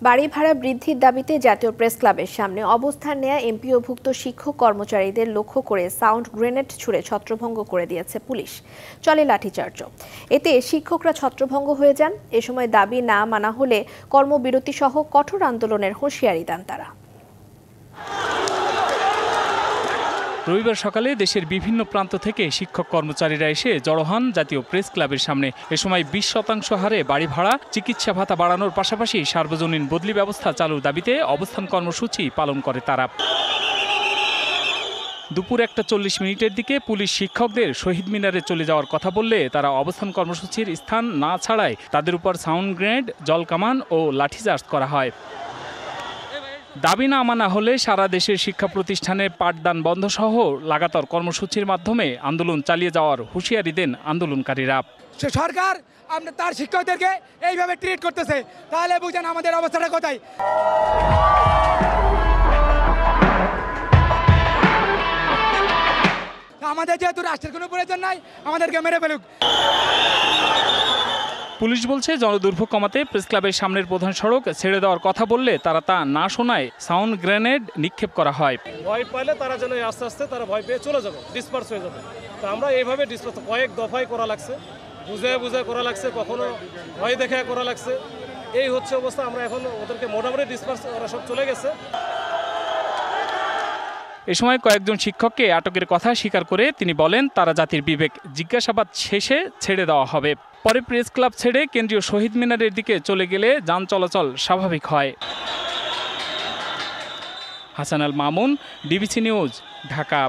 বাড়ি ভাড়া বৃদ্ধির দাবিতে জাতীয় প্রেস ক্লাবের সামনে অবস্থান নেয়া এমপিওভুক্ত শিক্ষক কর্মচারীদের লক্ষ্য করে সাউন্ড গ্রেনেড ছুড়ে ছত্রভঙ্গ করে দিয়েছে পুলিশ। চলে লাঠিচার্জ। এতে শিক্ষকরা ছত্রভঙ্গ হয়ে যান। এ সময় দাবি না মানা হলে কর্মবিরতি সহ কঠোর আন্দোলনের হুঁশিয়ারি দেন তারা। রবিবার সকালে দেশের বিভিন্ন প্রান্ত থেকে শিক্ষক কর্মচারীরা এসে জড়ো হন জাতীয় প্রেস ক্লাবের সামনে। এ সময় ২০% হারে বাড়ি ভাড়া, চিকিৎসা ভাতা বাড়ানোর পাশাপাশি সার্বজনীন বদলি ব্যবস্থা চালুর দাবিতে অবস্থান কর্মসূচি পালন করে তারা। দুপুর ১:৪০ দিকে পুলিশ শিক্ষকদের শহীদ মিনারে চলে যাওয়ার কথা বললে তারা অবস্থান কর্মসূচির স্থান না ছাড়ায় তাদের উপর সাউন্ড গ্রেনেড, জলকামান ও লাঠিচার্জ করা হয়। দাবি না মানা হলে সারা দেশের শিক্ষা প্রতিষ্ঠানে পাঠদান বন্ধ সহ লাগাতার কর্মসূচির মাধ্যমে আন্দোলন চালিয়ে যাওয়ার হুঁশিয়ারি দেন আন্দোলনকারীরা। সরকার তার শিক্ষকদেরকে এইভাবে ট্রিট করতেছে, তাহলে বুঝেন আমাদের অবস্থাটা কোথায়। আমাদের যেহেতু রাষ্ট্রের কোনো প্রয়োজন নাই, আমাদেরকে মেরে ফেলুক। পুলিশ বলছে জনদুর্ভোগ কমাতে প্রেস ক্লাবের সামনের প্রধান সড়ক ছেড়ে দেওয়ার কথা বললে তারা তা না শোনায় সাউন্ড গ্রেনেড নিক্ষেপ করা হয়। ভয় পাইলে তারা যেন আস্তে আস্তে তারা ভয় পেয়ে চলে যাবে, ডিসপার্স হয়ে যাবে। তো আমরা এইভাবে ডিসপার্স কয়েক দফায় করা লাগছে, বুঝে করা লাগছে, কখনো ভয় দেখে করা লাগছে। এই হচ্ছে অবস্থা। আমরা এখন ওদেরকে মোটামুটি ডিসপার্স, ওরা সব চলে গেছে। এ সময় কয়েকজন শিক্ষককে আটকের কথা স্বীকার করে তিনি বলেন তারা জাতির বিবেক জিজ্ঞাসাবাদ শেষে ছেড়ে দেওয়া হবে। পরে প্রেস ক্লাব ছেড়ে কেন্দ্রীয় শহীদ মিনারের দিকে চলে গেলে যান চলাচল স্বাভাবিক হয়। Hasan Al Mamun, DBC news, Dhaka.